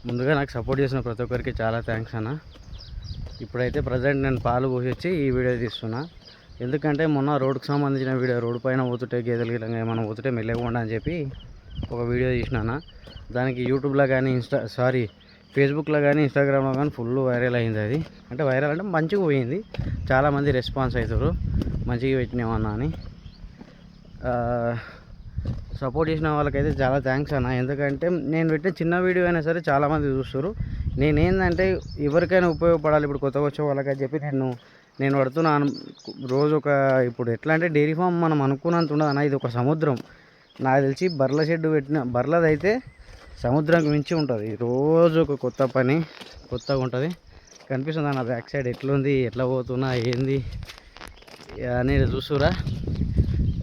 ముందుగా నాకు సపోర్ట్ చేసిన ప్రతి ఒక్కరికి చాలా థ్యాంక్స్ అన్న. ఇప్పుడైతే ప్రజెంట్ నేను పాలు పోసి ఈ వీడియో తీస్తున్నా. ఎందుకంటే మొన్న రోడ్డుకు సంబంధించిన వీడియో, రోడ్డు పైన పోతుంటే గేదెలు గిలంగా ఏమైనా పోతుంటే మెల్లగా అని చెప్పి ఒక వీడియో తీసినా. దానికి యూట్యూబ్లో కానీ ఫేస్బుక్లో కానీ ఇన్స్టాగ్రామ్లో కానీ ఫుల్ వైరల్ అయింది. అది అంటే వైరల్ అంటే మంచిగా పోయింది, చాలామంది రెస్పాన్స్ అవుతారు మంచిగా పెట్టినామన్నా అని. సపోర్ట్ చేసిన వాళ్ళకైతే చాలా థ్యాంక్స్ అన్న. ఎందుకంటే నేను పెట్టిన చిన్న వీడియో అయినా సరే చాలామంది చూస్తారు. నేనేందంటే ఎవరికైనా ఉపయోగపడాలి ఇప్పుడు కొత్తగా వచ్చే వాళ్ళకని చెప్పి నేను పడుతున్నాను రోజు ఇప్పుడు ఎట్లా అంటే డైరీ ఫామ్ మనం అనుకున్నంత ఉండదు అన్న. ఇది ఒక సముద్రం. నాకు తెలిసి బర్ల షెడ్ పెట్టిన బర్లదైతే సముద్రంకి మించి ఉంటుంది. రోజు ఒక కొత్త పని కొత్తగా ఉంటుంది. కనిపిస్తుంది అన్న బ్యాక్ సైడ్ ఎట్లుంది, ఎట్లా పోతున్నా ఏంది అనేది చూస్తురా.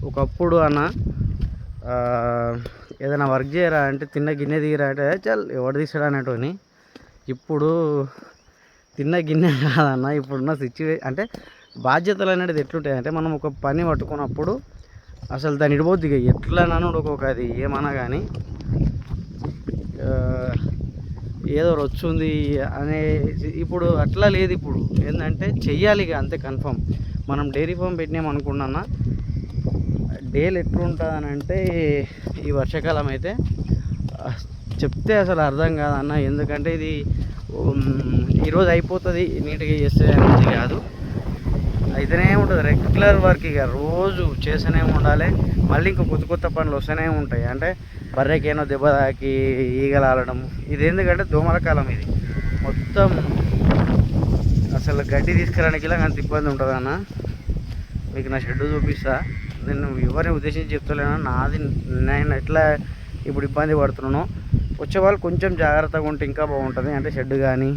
ఒకప్పుడు అన్న ఏదైనా వర్క్ చేయరా అంటే తిన్న గిన్నె తీయరా అంటే చల్ ఎవడు తీసాడు అనేటోని. ఇప్పుడు తిన్న గిన్నె కాదన్న, ఇప్పుడున్న అంటే బాధ్యతలు అనేది ఎట్లుంటాయి అంటే మనం ఒక పని పట్టుకున్నప్పుడు అసలు దాని ఇడిపోద్ది ఎట్లా నన్ను ఒక అది ఏమన్నా కానీ ఏదో వచ్చింది అనే ఇప్పుడు అట్లా లేదు. ఇప్పుడు ఏంటంటే చెయ్యాలి అంతే కన్ఫర్మ్. మనం డైరీ ఫామ్ పెట్టినామనుకున్నా డేలు ఎట్లుంటుందని అంటే ఈ వర్షాకాలం అయితే చెప్తే అసలు అర్థం కాదన్న. ఎందుకంటే ఇది ఈరోజు అయిపోతుంది నీట్గా చేస్తే అనేది కాదు, అయితేనే ఉంటుంది. రెగ్యులర్ వర్క్ ఇక రోజు చేస్తూనే ఉండాలి. మళ్ళీ ఇంకా కొత్త కొత్త పనులు వస్తూనే ఉంటాయి. అంటే బర్రెకేనో దెబ్బ తాకి ఈగలు ఆడడం, ఇది ఎందుకంటే దోమల కాలం. ఇది మొత్తం అసలు గడ్డి తీసుకురానికి ఇలా అంత ఇబ్బంది ఉంటుంది అన్న. మీకు నా షెడ్ చూపిస్తా. నేను ఎవరిని ఉద్దేశించి చెప్తలేను, నాది నేను ఎట్లా ఇప్పుడు ఇబ్బంది పడుతున్నాను. వచ్చేవాళ్ళు కొంచెం జాగ్రత్తగా ఉంటే ఇంకా బాగుంటుంది. అంటే షెడ్ కానీ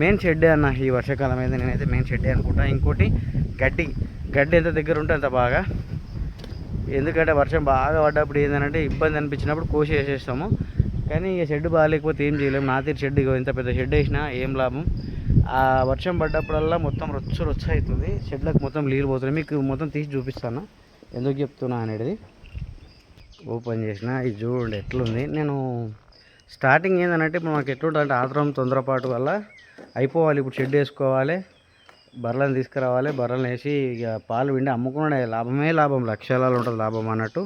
మెయిన్ షెడ్డే అన్న. ఈ వర్షాకాలం అయితే నేనైతే మెయిన్ షెడ్డే అనుకుంటా. ఇంకోటి గడ్డి ఎంత దగ్గర ఉంటే అంత బాగా. ఎందుకంటే వర్షం బాగా పడ్డప్పుడు ఏంటంటే ఇబ్బంది అనిపించినప్పుడు కోసి వేసేస్తాము. కానీ ఇక షెడ్ బాగాలేకపోతే ఏం చేయలేము. నా తీరు షెడ్ ఇంత పెద్ద షెడ్ వేసినా ఏం లాభం. ఆ వర్షం పడ్డప్పుడల్లా మొత్తం రొచ్చు అవుతుంది, షెడ్లకు మొత్తం నీళ్ళు పోతున్నాయి. మీకు మొత్తం తీసి చూపిస్తాను ఎందుకు చెప్తున్నా అనేది. ఓపెన్ చేసిన ఇది చూడండి ఎట్లుంది. నేను స్టార్టింగ్ ఏంటంటే ఇప్పుడు మాకు ఎట్లుంటుంది అంటే ఆత్రం తొందరపాటు వల్ల అయిపోవాలి. ఇప్పుడు షెడ్ వేసుకోవాలి, బర్రెలను తీసుకురావాలి, బర్రెలను వేసి ఇక పాలు పిండి అమ్ముకునే లాభమే లాభం, లక్షలలో ఉంటుంది లాభం అన్నట్టు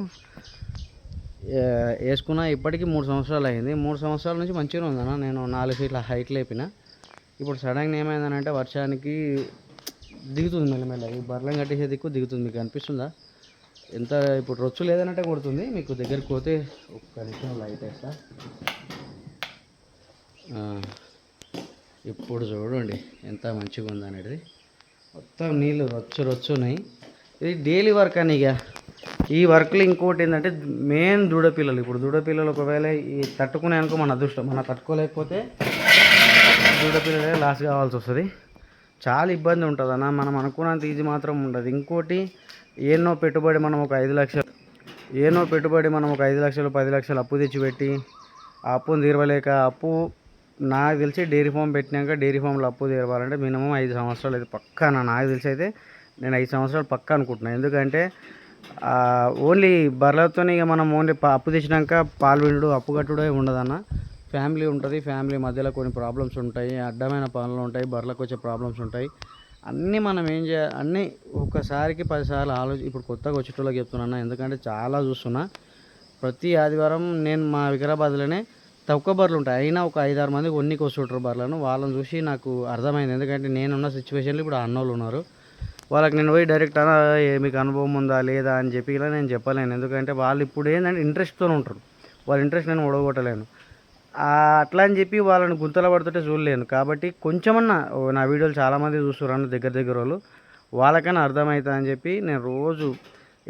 వేసుకున్నా. ఇప్పటికీ 3 సంవత్సరాలు అయింది. 3 సంవత్సరాల నుంచి మంచిగా ఉందన్న. నేను 4 ఫీట్ల హైట్ లేపిన. ఇప్పుడు సడన్గా ఏమైందనంటే వర్షానికి దిగుతుంది మెల్లమెల్ల. ఈ బర్రెలను కట్టేసే దిక్కు దిగుతుంది. మీకు అనిపిస్తుందా ఎంత? ఇప్పుడు రొచ్చు లేదనంటే కొడుతుంది. మీకు దగ్గరికి పోతే ఒక్క నిమిషం లైట్ వేస్తా. ఇప్పుడు చూడండి ఎంత మంచిగా ఉంది అనేది. మొత్తం నీళ్ళు రొచ్చు ఉన్నాయి. ఇది డైలీ వర్క్ అని. ఇక ఈ వర్క్లు ఇంకోటి ఏంటంటే మెయిన్ దూడపిల్లలు. ఇప్పుడు దూడపిల్లలు ఒకవేళ ఈ తట్టుకునే అనుకో మన అదృష్టం, మనం తట్టుకోలేకపోతే దూడపిల్లలే లాస్ కావాల్సి వస్తుంది. చాలా ఇబ్బంది ఉంటుంది అన్న. మనం అనుకున్నంత ఈజీ మాత్రం ఉండదు. ఇంకోటి ఏనో పెట్టుబడి మనం ఒక 5 లక్షలు 10 లక్షలు అప్పు తెచ్చిపెట్టి ఆ అప్పును తీరవలేక నాకు తెలిసి డైరీ ఫామ్ పెట్టినాక డైరీ ఫామ్లో అప్పు తీరవాలంటే మినిమం 5 సంవత్సరాలు అయితే పక్కా. నాకు తెలిసి అయితే నేను 5 సంవత్సరాలు పక్కా అనుకుంటున్నాను. ఎందుకంటే ఓన్లీ బర్రెలతోనే ఇక మనం ఓన్లీ అప్పు తెచ్చినాక పాలు పిండు అప్పు కట్టుడే ఉండదన్న. ఫ్యామిలీ ఉంటుంది, ఫ్యామిలీ మధ్యలో కొన్ని ప్రాబ్లమ్స్ ఉంటాయి, అడ్డమైన పనులు ఉంటాయి, బర్రెలకు వచ్చే ప్రాబ్లమ్స్ ఉంటాయి. అన్నీ మనం ఏం చేయాలి, అన్నీ ఒక్కసారికి 10 సార్లు ఇప్పుడు కొత్తగా వచ్చేటోళ్ళకి చెప్తున్నా. ఎందుకంటే చాలా చూస్తున్నా. ప్రతి ఆదివారం నేను మా వికారాబాద్లోనే తక్కువ బర్రెలు ఉంటాయి, అయినా ఒక 5-6 మంది కొన్నికి వస్తుంటారు బర్రెలను. వాళ్ళని చూసి నాకు అర్థమైంది. ఎందుకంటే నేనున్న సిచ్యువేషన్లో ఇప్పుడు అన్నోళ్ళు ఉన్నారు. వాళ్ళకి నేను పోయి డైరెక్ట్ మీకు అనుభవం ఉందా లేదా అని చెప్పి ఇలా నేను చెప్పలేను. ఎందుకంటే వాళ్ళు ఇప్పుడు ఏంటంటే ఇంట్రెస్ట్తో ఉంటారు. వాళ్ళ ఇంట్రెస్ట్ నేను ఓడగొట్టలేను. అట్లా అని చెప్పి వాళ్ళని గుంతల పడుతుంటే చూడలేను. కాబట్టి కొంచెమన్నా నా వీడియోలు చాలామంది చూస్తున్నారు దగ్గర వాళ్ళు, వాళ్ళకైనా అర్థమవుతుంది అని చెప్పి నేను రోజు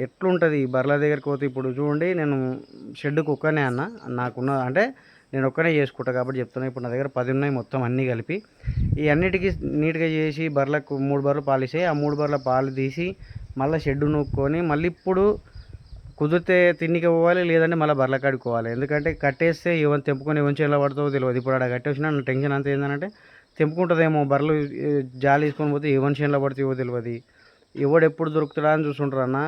ఎట్లుంటుంది బర్రెల దగ్గరికి పోతే. ఇప్పుడు చూడండి నేను షెడ్డుకు ఒక్కనే అన్న, నాకున్న అంటే నేను ఒక్కనే చేసుకుంటా కాబట్టి చెప్తున్నాను. ఇప్పుడు నా దగ్గర 10 ఉన్నాయి మొత్తం అన్నీ కలిపి. ఈ అన్నిటికీ నీట్గా చేసి బర్రెలకు 3 బర్రెలు పాలు ఇస్తాయి. ఆ 3 బర్రెల పాలు తీసి మళ్ళీ షెడ్డు నూక్కొని మళ్ళీ ఇప్పుడు కుదిరితే తిన్నికి పోవాలి, లేదంటే మళ్ళీ బర్రెల కాడికి పోవాలి. ఎందుకంటే కట్టేస్తే ఎవరు తెంపుకొని ఎవరి చేతిలో పడుతుందో తెలియదు. ఇప్పుడు అక్కడ కట్టేసినా నా టెన్షన్ అంతా ఏంటంటే తెంపుకుంటుందేమో, బర్రెలు జాలి తీసుకొని పోతే ఎవరి చేతిలో పడుతుందో తెలియదు, ఎవడు ఎప్పుడు దొరుకుతాడా అని చూసుకుంటారు అన్న.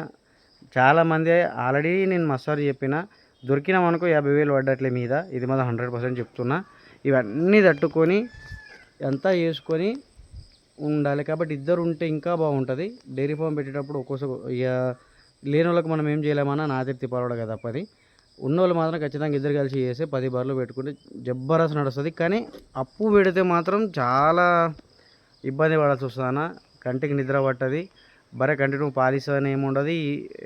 చాలామంది ఆల్రెడీ నేను మసారి చెప్పిన దొరికినామనుకో 50,000 పడ్డట్లే మీద. ఇది మాత్రం 100% చెప్తున్నా. ఇవన్నీ తట్టుకొని అంతా చేసుకొని ఉండాలి. కాబట్టి ఇద్దరు ఉంటే ఇంకా బాగుంటుంది. డైరీ ఫామ్ పెట్టేటప్పుడు ఒక్కోసారి ఇక లేని వాళ్ళకి మనం ఏం చేయలేమన్నా నాదిర్తి పరవడగా తప్పది. ఉన్నోళ్ళు మాత్రం ఖచ్చితంగా ఇద్దరు కలిసి చేస్తే 10 బర్రెలు పెట్టుకుంటే జబ్బరస్ నడుస్తుంది. కానీ అప్పు పెడితే మాత్రం చాలా ఇబ్బంది పడాల్సి వస్తుంది అన్న. కంటికి నిద్ర పట్టది. బర్రె కంటిన్యూ పాలిస్తుందని ఏమి ఉండదు.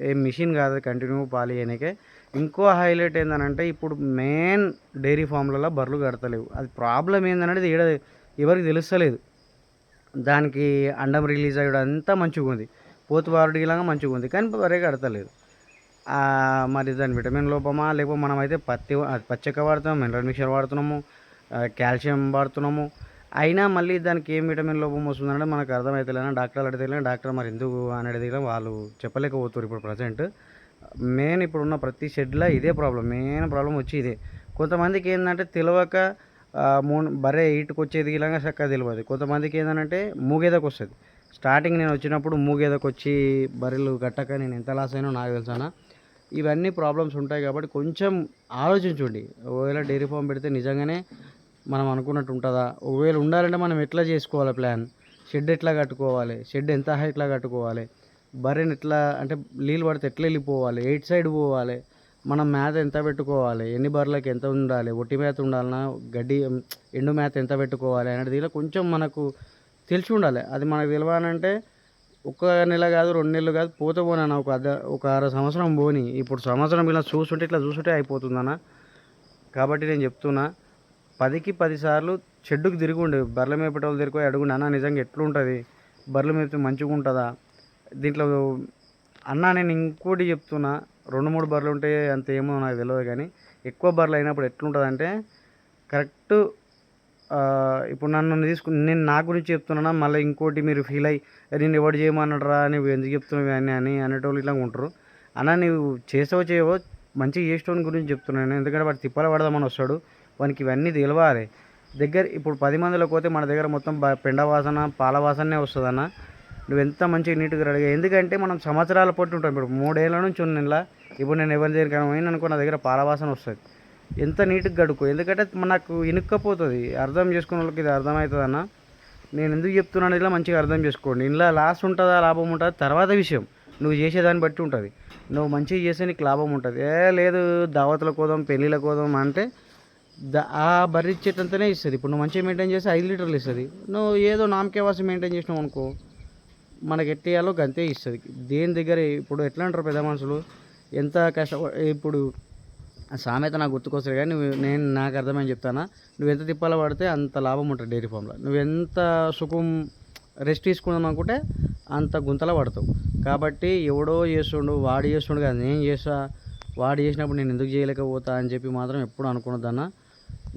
ఏం మిషన్ కాదు కంటిన్యూ పాలియనికే. ఇంకో హైలైట్ ఏంటంటే ఇప్పుడు మెయిన్ డైరీ ఫామ్లలో బర్రెలు కడతలేవు. అది ప్రాబ్లం ఏందనేది ఎవరికి తెలుస్తలేదు. దానికి అండం రిలీజ్ అయ్యడం అంతా మంచిగా ఉంది, పోతు బారుడిలాగా మంచిగా ఉంది, కానీ బర్రె కడతలేదు. మరి దాని విటమిన్ లోపమా లేకపోతే మనమైతే పచ్చిక వాడుతున్నాము, మినరల్ మిక్చర్ వాడుతున్నాము, కాల్షియం వాడుతున్నాము. అయినా మళ్ళీ దానికి ఏం విటమిన్ లోపం వస్తుందంటే మనకు అర్థమవుతలేనా. డాక్టర్లు అడిగితే డాక్టర్ మరి ఎందుకు అనేది వాళ్ళు చెప్పలేకపోతారు ఇప్పుడు ప్రజెంట్. మెయిన్ ఇప్పుడున్న ప్రతి షెడ్లో ఇదే ప్రాబ్లం, మెయిన్ ప్రాబ్లం వచ్చి ఇదే. కొంతమందికి ఏంటంటే తెలియక బర్రె ఈటుకు వచ్చేది ఇలాగా చక్కగా తెలియదు. కొంతమందికి ఏంటంటే మూగేదకు వస్తుంది. స్టార్టింగ్ నేను వచ్చినప్పుడు మూగేదకు వచ్చి బర్రెలు కట్టక నేను ఎంత లాస్ అయినా నాకు తెలుసానా. ఇవన్నీ ప్రాబ్లమ్స్ ఉంటాయి కాబట్టి కొంచెం ఆలోచించండి. ఒకవేళ డైరీ ఫామ్ పెడితే నిజంగానే మనం అనుకున్నట్టు ఉంటుందా, ఒకవేళ ఉండాలంటే మనం ఎట్లా చేసుకోవాలి ప్లాన్, షెడ్ ఎట్లా కట్టుకోవాలి, షెడ్ ఎంత హైట్లో కట్టుకోవాలి, బర్రెని ఎట్లా అంటే నీళ్ళు పడితే ఎట్లా వెళ్ళిపోవాలి, ఎయిట్ సైడ్ పోవాలి, మనం మేత ఎంత పెట్టుకోవాలి, ఎన్ని బర్రెలకి ఎంత ఉండాలి, ఒట్టి మేత ఉండాలన్నా గడ్డి ఎండు మేత ఎంత పెట్టుకోవాలి అనేది ఇలా కొంచెం మనకు తెలిసి ఉండాలి. అది మనకు తెలియాలంటే ఒక నెల కాదు 2 నెలలు కాదు పోతే పోనన్న ఒక 6 సంవత్సరం పోని. ఇప్పుడు సంవత్సరం ఇలా ఇట్లా చూసుంటే అయిపోతుందన్న. కాబట్టి నేను చెప్తున్నా 10కి 10 సార్లు షెడ్డుకు తిరుగుండు. బర్రెలు మేపేటోళ్ళు తిరిగి అడుగుండి, అన్న నిజంగా ఎట్లుంటుంది, బర్రెలు మేపితే మంచిగా ఉంటుందా దీంట్లో అన్న. నేను ఇంకోటి చెప్తున్నా, 2-3 బర్రెలు ఉంటే అంత ఏమో నాకు తెలియదు, కానీ ఎక్కువ బర్రెలు అయినప్పుడు ఎట్లుంటుంది అంటే కరెక్ట్. ఇప్పుడు నేను నా గురించి చెప్తున్నానా, మళ్ళీ ఇంకోటి మీరు ఫీల్ అయ్యి నేను ఎవడు చేయమన్నాడరా నువ్వు ఎందుకు చెప్తున్నావు అని అనేటోళ్ళు ఇట్లా ఉంటారు. అన్న నువ్వు చేయవో మంచిగా చేసేటోని గురించి చెప్తున్నాను. ఎందుకంటే వాడు తిప్పల పడదామని వస్తాడు, వానికి ఇవన్నీ తెలియాలి. ఇప్పుడు 10 మందిలోకి పోతే మన దగ్గర మొత్తం పెండ వాసన పాల వాసనే వస్తుంది అన్న. నువ్వు ఎంత మంచిగా నీట్గా రెడీగా, ఎందుకంటే మనం సంవత్సరాల పొట్టు ఉంటాం. ఇప్పుడు 3 ఏళ్ళ నుంచి ఉన్న ఇప్పుడు నేను ఎవరి దగ్గర పోయిన అనుకో నా దగ్గర పాల వాసన వస్తుంది. ఎంత నీట్గా గడుకో, ఎందుకంటే నాకు ఇనుక్కపోతుంది. అర్థం చేసుకున్న వాళ్ళకి ఇది అర్థమవుతుంది అన్న. నేను ఎందుకు చెప్తున్నాను ఇలా మంచిగా అర్థం చేసుకోండి. ఇంట్లో లాస్ ఉంటుందా లాభం ఉంటుందా తర్వాత విషయం, నువ్వు చేసేదాన్ని బట్టి ఉంటుంది. నువ్వు మంచిగా చేస్తే నీకు లాభం ఉంటుంది. లేదు దావతుల కోదాం పెళ్ళిళ్ళ కోదాం అంటే ఆ బర్రె ఇచ్చేటంతనే ఇస్తుంది. ఇప్పుడు నువ్వు మంచిగా మెయింటైన్ చేస్తే 5 లీటర్లు ఇస్తుంది. నువ్వు ఏదో నామకేవాసి మెయింటైన్ చేసినావు అనుకో మనకి ఎట్టేయాలో గంతే ఇస్తుంది. దేని దగ్గర ఇప్పుడు ఎట్లా అంటారు పెద్ద మనుషులు, ఎంత ఇప్పుడు సామెత నాకు గుర్తుకొస్తుంది, కానీ నాకు అర్థమని చెప్తానా. నువ్వు ఎంత తిప్పాలో పడితే అంత లాభం ఉంటుంది డైరీ ఫామ్లో. నువ్వు ఎంత సుఖం రెస్ట్ తీసుకుందాం అనుకుంటే అంత గుంతలో పడతావు. కాబట్టి ఎవడో చేస్తుండు వాడు చేస్తుండు కదా నేను చేస్తా, వాడు చేసినప్పుడు నేను ఎందుకు చేయలేకపోతా అని చెప్పి మాత్రం ఎప్పుడు అనుకున్నదన్నా.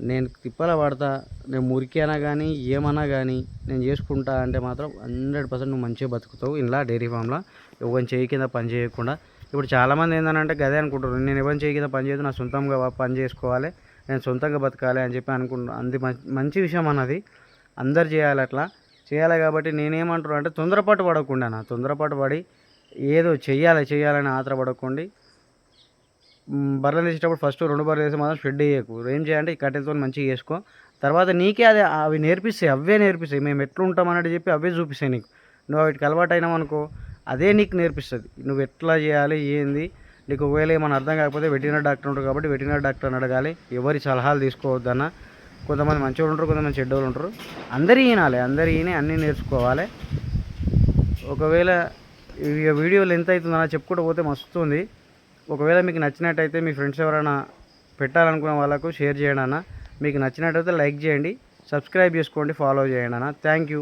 నేను తిప్పలా పడతా, నేను మురికైనా కానీ ఏమన్నా కానీ నేను చేసుకుంటా అంటే మాత్రం 100% నువ్వు మంచిగా బతుకుతావు ఇలా డైరీ ఫామ్లో. ఎవరిని చేయి కింద పని చేయకుండా. ఇప్పుడు చాలామంది ఏంటంటే గదే అనుకుంటారు, నేను ఎవరిని చేయి కింద పని చేయదు, నా సొంతంగా పని చేసుకోవాలి, నేను సొంతంగా బతకాలి అని చెప్పి అనుకుంటున్నాను. అది మంచి విషయం అన్నది, అందరు చేయాలి అట్లా చేయాలి. కాబట్టి నేనేమంటున్నా అంటే తొందరపాటు పడకుండా, తొందరపాటు పడి ఏదో చెయ్యాలని ఆత్రపడకండి. బర్రెలు వేసేటప్పుడు ఫస్ట్ 2 బర్రెలు వేసి మాత్రం షెడ్ వేయకు. ఏం చేయాలంటే ఈ కట్టెలతో మంచిగా చేసుకో. తర్వాత నీకే అవి నేర్పిస్తాయి, అవే నేర్పిస్తాయి మేము ఎట్లుంటాం అన్నట్టు చెప్పి అవే చూపిస్తాయి నీకు. నువ్వు వాటికి అలవాటు అయినావు అనుకో అదే నీకు నేర్పిస్తుంది నువ్వు ఎట్లా చేయాలి ఏంది. నీకు ఒకవేళ ఏమైనా అర్థం కాకపోతే వెటర్నరీ డాక్టర్ ఉంటారు కాబట్టి వెటర్నరీ డాక్టర్ని అడగాలి. ఎవరి సలహాలు తీసుకోవద్దన్న. కొంతమంది మంచివాళ్ళు ఉంటారు, కొంతమంది చెడ్డోళ్ళు ఉంటారు. అందరూ వినాలి, అన్నీ నేర్చుకోవాలి. ఒకవేళ ఈ వీడియోలు ఎంత అవుతుందన్న చెప్పుకుంటూ పోతే మస్తు ఉంది. ఒకవేళ మీకు నచ్చినట్టయితే మీ ఫ్రెండ్స్ ఎవరైనా పెట్టాలనుకునే వాళ్ళకు షేర్ చేయండి అన్న. మీకు నచ్చినట్టయితే లైక్ చేయండి, సబ్స్క్రైబ్ చేసుకోండి, ఫాలో చేయండి అన్న. Thank you.